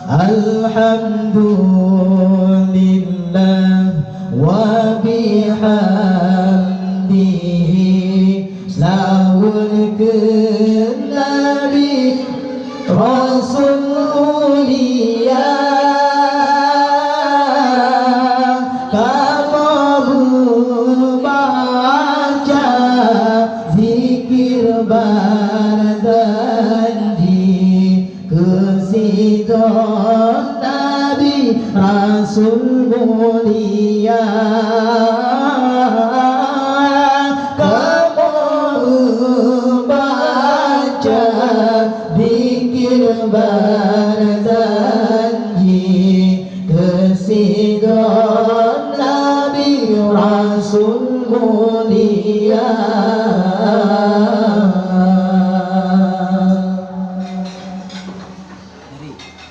Alhamdulillah wa bihamdihi. Selawat ke Nabi Rasul mulia, berjanji kesidon Nabi Rasul mulia.